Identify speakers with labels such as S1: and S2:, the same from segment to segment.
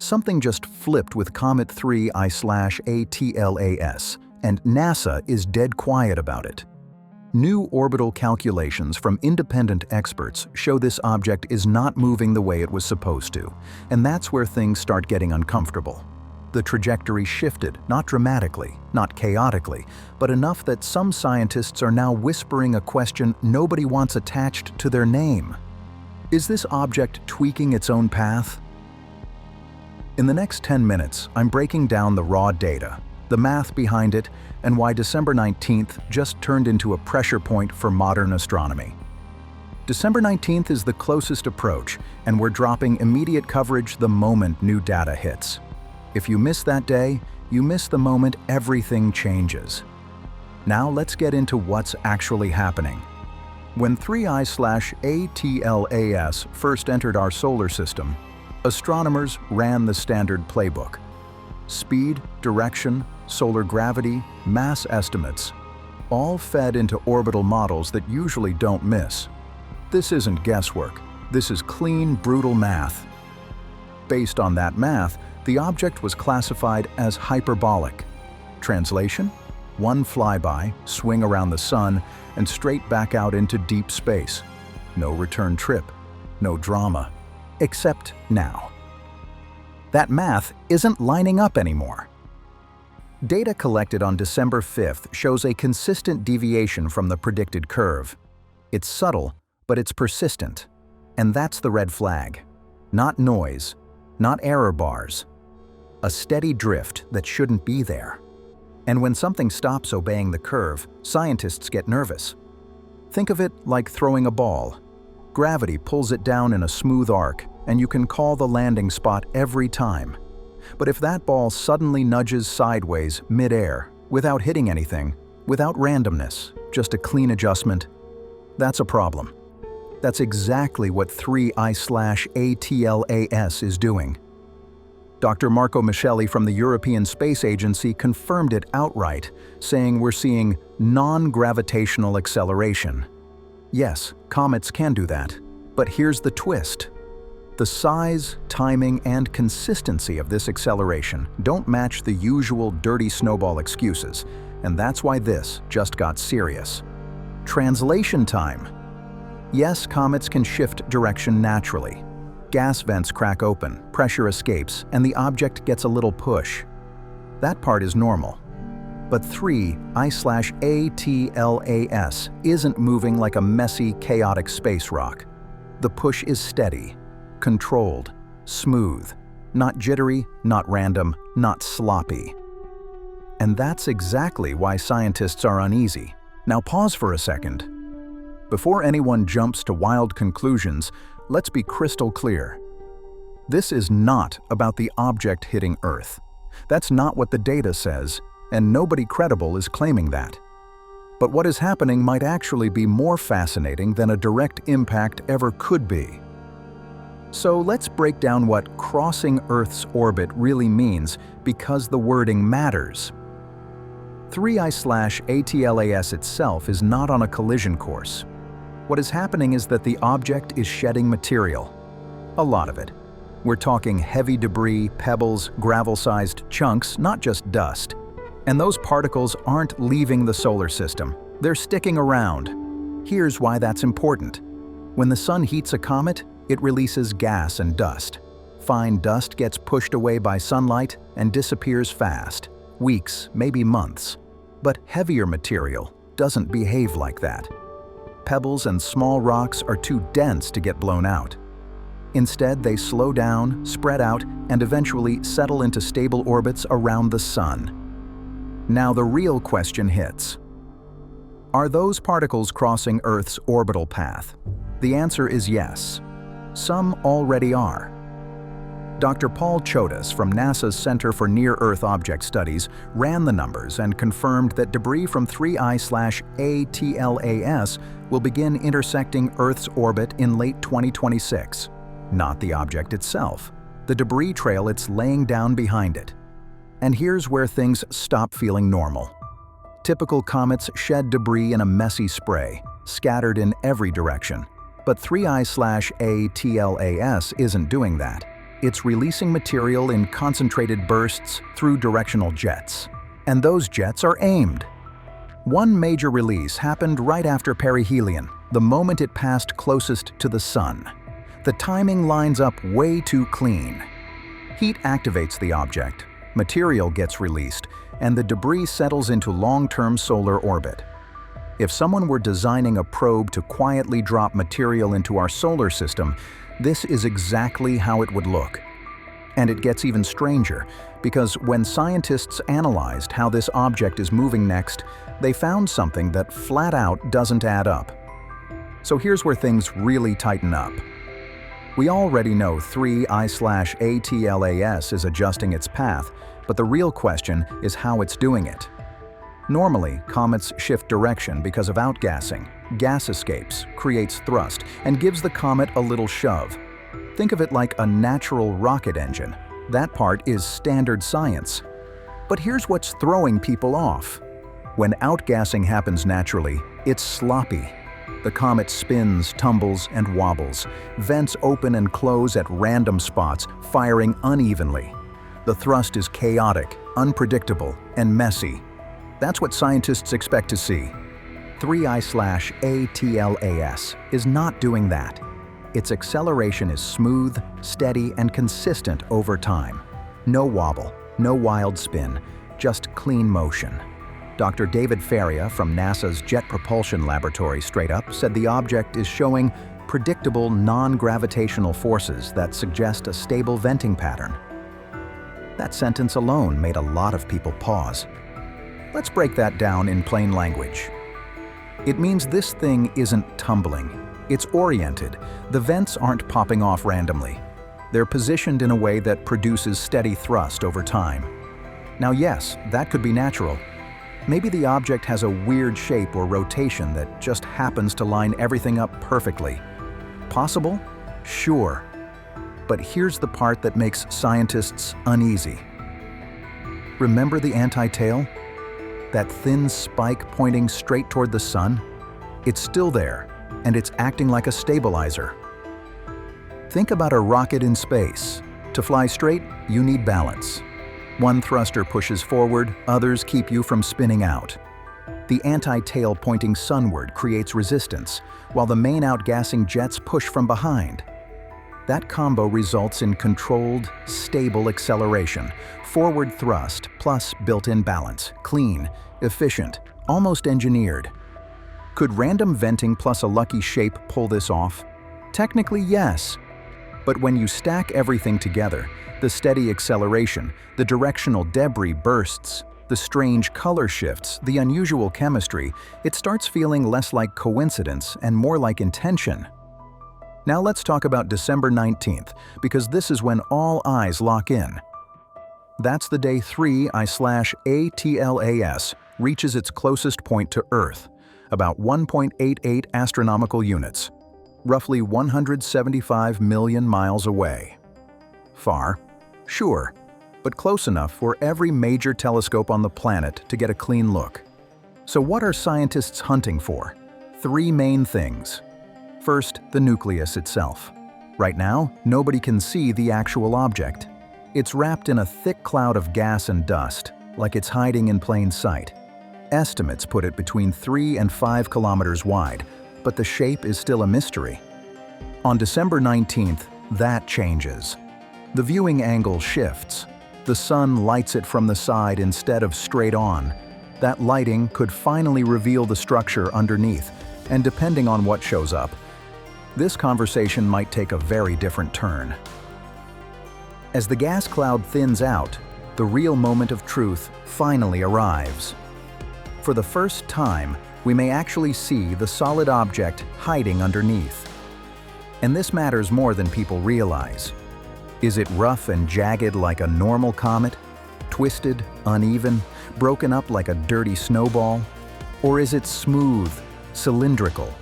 S1: Something just flipped with Comet 3I/ATLAS, and NASA is dead quiet about it. New orbital calculations from independent experts show this object is not moving the way it was supposed to, and that's where things start getting uncomfortable. The trajectory shifted, not dramatically, not chaotically, but enough that some scientists are now whispering a question nobody wants attached to their name. Is this object tweaking its own path? In the next 10 minutes, I'm breaking down the raw data, the math behind it, and why December 19th just turned into a pressure point for modern astronomy. December 19th is the closest approach, and we're dropping immediate coverage the moment new data hits. If you miss that day, you miss the moment everything changes. Now let's get into what's actually happening. When 3I/ATLAS first entered our solar system, astronomers ran the standard playbook. Speed, direction, solar gravity, mass estimates, all fed into orbital models that usually don't miss. This isn't guesswork. This is clean, brutal math. Based on that math, the object was classified as hyperbolic. Translation? One flyby, swing around the sun, and straight back out into deep space. No return trip, no drama. Except now. That math isn't lining up anymore. Data collected on December 5th shows a consistent deviation from the predicted curve. It's subtle, but it's persistent. And that's the red flag. Not noise, not error bars. A steady drift that shouldn't be there. And when something stops obeying the curve, scientists get nervous. Think of it like throwing a ball. Gravity pulls it down in a smooth arc, and you can call the landing spot every time. But if that ball suddenly nudges sideways mid-air, without hitting anything, without randomness, just a clean adjustment, that's a problem. That's exactly what 3I/ATLAS is doing. Dr. Marco Micheli from the European Space Agency confirmed it outright, saying we're seeing non-gravitational acceleration. Yes, comets can do that, but here's the twist. The size, timing, and consistency of this acceleration don't match the usual dirty snowball excuses, and that's why this just got serious. Translation time. Yes, comets can shift direction naturally. Gas vents crack open, pressure escapes, and the object gets a little push. That part is normal. But 3I/ATLAS isn't moving like a messy, chaotic space rock. The push is steady, controlled, smooth, not jittery, not random, not sloppy. And that's exactly why scientists are uneasy. Now pause for a second. Before anyone jumps to wild conclusions, let's be crystal clear. This is not about the object hitting Earth. That's not what the data says, and nobody credible is claiming that. But what is happening might actually be more fascinating than a direct impact ever could be. So let's break down what crossing Earth's orbit really means, because the wording matters. 3I/ATLAS itself is not on a collision course. What is happening is that the object is shedding material. A lot of it. We're talking heavy debris, pebbles, gravel-sized chunks, not just dust. And those particles aren't leaving the solar system. They're sticking around. Here's why that's important. When the sun heats a comet, it releases gas and dust. Fine dust gets pushed away by sunlight and disappears fast. Weeks, maybe months. But heavier material doesn't behave like that. Pebbles and small rocks are too dense to get blown out. Instead, they slow down, spread out, and eventually settle into stable orbits around the sun. Now the real question hits. Are those particles crossing Earth's orbital path? The answer is yes. Some already are. Dr. Paul Chodas from NASA's Center for Near-Earth Object Studies ran the numbers and confirmed that debris from 3I/ATLAS will begin intersecting Earth's orbit in late 2026. Not the object itself, the debris trail it's laying down behind it. And here's where things stop feeling normal. Typical comets shed debris in a messy spray, scattered in every direction. But 3I/ATLAS isn't doing that. It's releasing material in concentrated bursts through directional jets. And those jets are aimed. One major release happened right after perihelion, the moment it passed closest to the Sun. The timing lines up way too clean. Heat activates the object, material gets released, and the debris settles into long-term solar orbit. If someone were designing a probe to quietly drop material into our solar system, this is exactly how it would look. And it gets even stranger, because when scientists analyzed how this object is moving next, they found something that flat out doesn't add up. So here's where things really tighten up. We already know 3I/ATLAS is adjusting its path, but the real question is how it's doing it. Normally, comets shift direction because of outgassing. Gas escapes, creates thrust, and gives the comet a little shove. Think of it like a natural rocket engine. That part is standard science. But here's what's throwing people off. When outgassing happens naturally, it's sloppy. The comet spins, tumbles, and wobbles. Vents open and close at random spots, firing unevenly. The thrust is chaotic, unpredictable, and messy. That's what scientists expect to see. 3I/ATLAS is not doing that. Its acceleration is smooth, steady, and consistent over time. No wobble, no wild spin, just clean motion. Dr. David Faria from NASA's Jet Propulsion Laboratory straight up said the object is showing predictable non-gravitational forces that suggest a stable venting pattern. That sentence alone made a lot of people pause. Let's break that down in plain language. It means this thing isn't tumbling. It's oriented. The vents aren't popping off randomly. They're positioned in a way that produces steady thrust over time. Now yes, that could be natural. Maybe the object has a weird shape or rotation that just happens to line everything up perfectly. Possible? Sure. But here's the part that makes scientists uneasy. Remember the anti-tail? That thin spike pointing straight toward the Sun? It's still there, and it's acting like a stabilizer. Think about a rocket in space. To fly straight, you need balance. One thruster pushes forward, others keep you from spinning out. The anti-tail pointing sunward creates resistance, while the main outgassing jets push from behind. That combo results in controlled, stable acceleration, forward thrust plus built-in balance, clean, efficient, almost engineered. Could random venting plus a lucky shape pull this off? Technically, yes. But when you stack everything together, the steady acceleration, the directional debris bursts, the strange color shifts, the unusual chemistry, it starts feeling less like coincidence and more like intention. Now let's talk about December 19th, because this is when all eyes lock in. That's the day 3I/ATLAS reaches its closest point to Earth, about 1.88 astronomical units, roughly 175 million miles away. Far? Sure, but close enough for every major telescope on the planet to get a clean look. So what are scientists hunting for? Three main things. First, the nucleus itself. Right now, nobody can see the actual object. It's wrapped in a thick cloud of gas and dust, like it's hiding in plain sight. Estimates put it between 3 and 5 kilometers wide, but the shape is still a mystery. On December 19th, that changes. The viewing angle shifts. The Sun lights it from the side instead of straight on. That lighting could finally reveal the structure underneath, and depending on what shows up, this conversation might take a very different turn. As the gas cloud thins out, the real moment of truth finally arrives. For the first time, we may actually see the solid object hiding underneath. And this matters more than people realize. Is it rough and jagged like a normal comet? Twisted, uneven, broken up like a dirty snowball? Or is it smooth, cylindrical,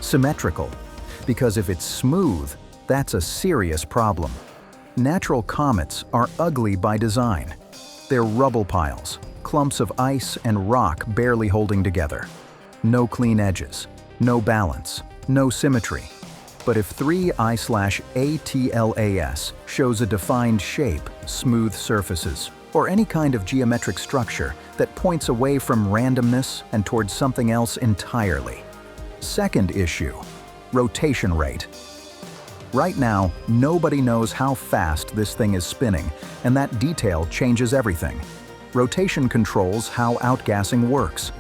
S1: symmetrical? Because if it's smooth, that's a serious problem. Natural comets are ugly by design. They're rubble piles, clumps of ice and rock barely holding together. No clean edges, no balance, no symmetry. But if 3I/ATLAS shows a defined shape, smooth surfaces, or any kind of geometric structure that points away from randomness and towards something else entirely. Second issue, rotation rate. Right now, nobody knows how fast this thing is spinning, and that detail changes everything. Rotation controls how outgassing works.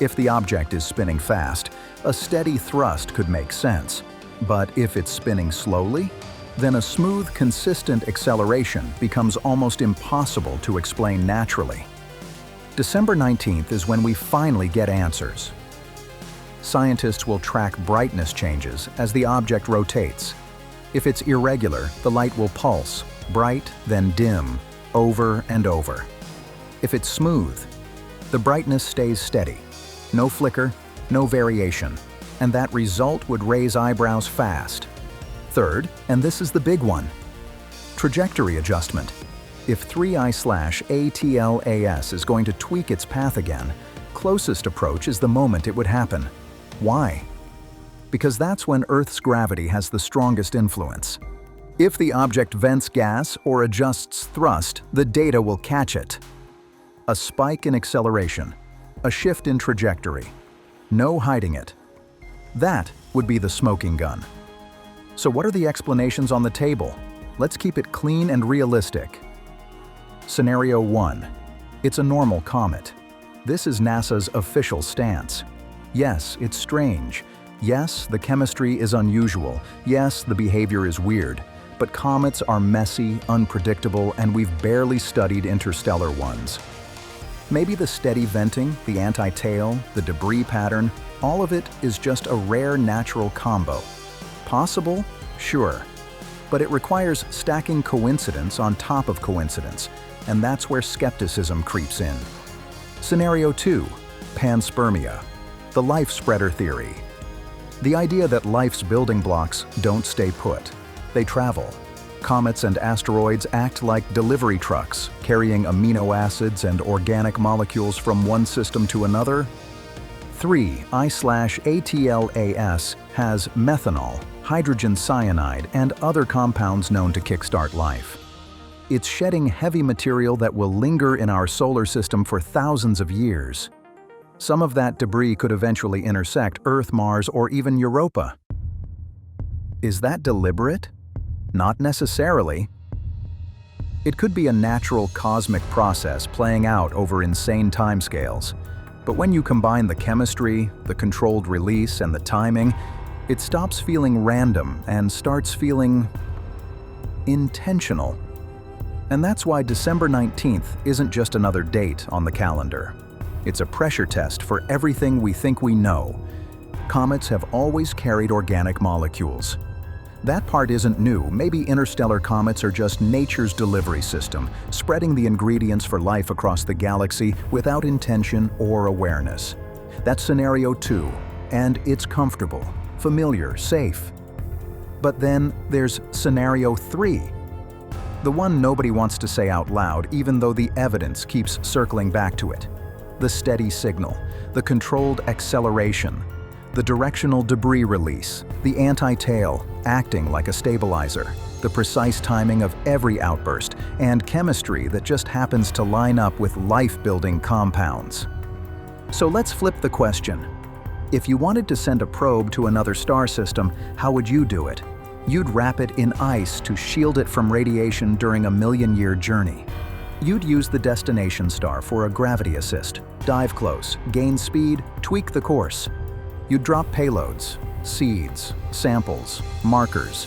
S1: If the object is spinning fast, a steady thrust could make sense. But if it's spinning slowly, then a smooth, consistent acceleration becomes almost impossible to explain naturally. December 19th is when we finally get answers. Scientists will track brightness changes as the object rotates. If it's irregular, the light will pulse, bright, then dim, over and over. If it's smooth, the brightness stays steady. No flicker, no variation, and that result would raise eyebrows fast. Third, and this is the big one, trajectory adjustment. If 3I/ATLAS is going to tweak its path again, closest approach is the moment it would happen. Why? Because that's when Earth's gravity has the strongest influence. If the object vents gas or adjusts thrust, the data will catch it. A spike in acceleration, a shift in trajectory. No hiding it. That would be the smoking gun. So what are the explanations on the table? Let's keep it clean and realistic. Scenario 1. It's a normal comet. This is NASA's official stance. Yes, it's strange. Yes, the chemistry is unusual. Yes, the behavior is weird. But comets are messy, unpredictable, and we've barely studied interstellar ones. Maybe the steady venting, the anti-tail, the debris pattern, all of it is just a rare natural combo. Possible? Sure. But it requires stacking coincidence on top of coincidence, and that's where skepticism creeps in. Scenario 2. Panspermia. The life spreader theory. The idea that life's building blocks don't stay put. They travel. Comets and asteroids act like delivery trucks, carrying amino acids and organic molecules from one system to another. 3I/ATLAS has methanol, hydrogen cyanide, and other compounds known to kickstart life. It's shedding heavy material that will linger in our solar system for thousands of years. Some of that debris could eventually intersect Earth, Mars, or even Europa. Is that deliberate? Not necessarily. It could be a natural cosmic process playing out over insane timescales. But when you combine the chemistry, the controlled release, and the timing, it stops feeling random and starts feeling intentional. And that's why December 19th isn't just another date on the calendar. It's a pressure test for everything we think we know. Comets have always carried organic molecules. That part isn't new. Maybe interstellar comets are just nature's delivery system, spreading the ingredients for life across the galaxy without intention or awareness. That's scenario 2, and it's comfortable, familiar, safe. But then there's scenario 3, the one nobody wants to say out loud, even though the evidence keeps circling back to it. The steady signal, the controlled acceleration, the directional debris release, the anti-tail acting like a stabilizer, the precise timing of every outburst, and chemistry that just happens to line up with life-building compounds. So let's flip the question. If you wanted to send a probe to another star system, how would you do it? You'd wrap it in ice to shield it from radiation during a million-year journey. You'd use the destination star for a gravity assist, dive close, gain speed, tweak the course. You'd drop payloads, seeds, samples, markers.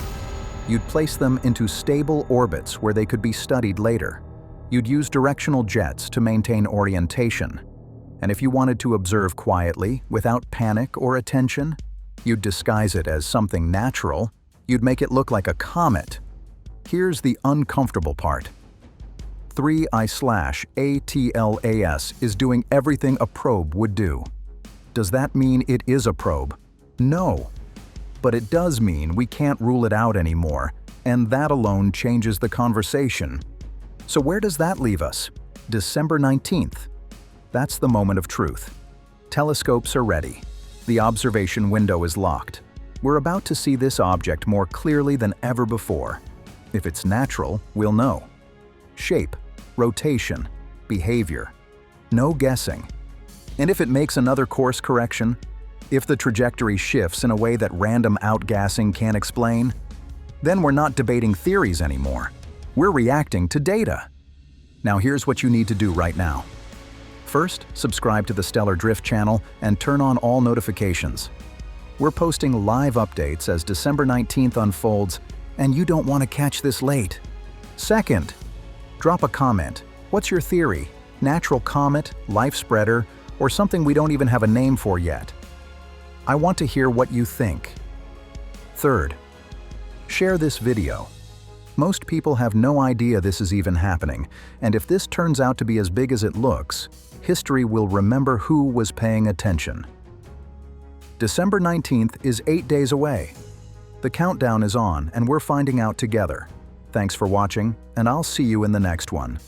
S1: You'd place them into stable orbits where they could be studied later. You'd use directional jets to maintain orientation. And if you wanted to observe quietly, without panic or attention, you'd disguise it as something natural. You'd make it look like a comet. Here's the uncomfortable part. 3I/ATLAS is doing everything a probe would do. Does that mean it is a probe? No. But it does mean we can't rule it out anymore, and that alone changes the conversation. So where does that leave us? December 19th. That's the moment of truth. Telescopes are ready. The observation window is locked. We're about to see this object more clearly than ever before. If it's natural, we'll know. Shape, rotation, behavior. No guessing. And if it makes another course correction, if the trajectory shifts in a way that random outgassing can't explain, then we're not debating theories anymore. We're reacting to data. Now here's what you need to do right now. First, subscribe to the StellarDrift channel and turn on all notifications. We're posting live updates as December 19th unfolds, and you don't want to catch this late. Second, drop a comment. What's your theory? Natural comet, life spreader, or something we don't even have a name for yet? I want to hear what you think. Third, share this video. Most people have no idea this is even happening, and if this turns out to be as big as it looks, history will remember who was paying attention. December 19th is 8 days away. The countdown is on, and we're finding out together. Thanks for watching, and I'll see you in the next one.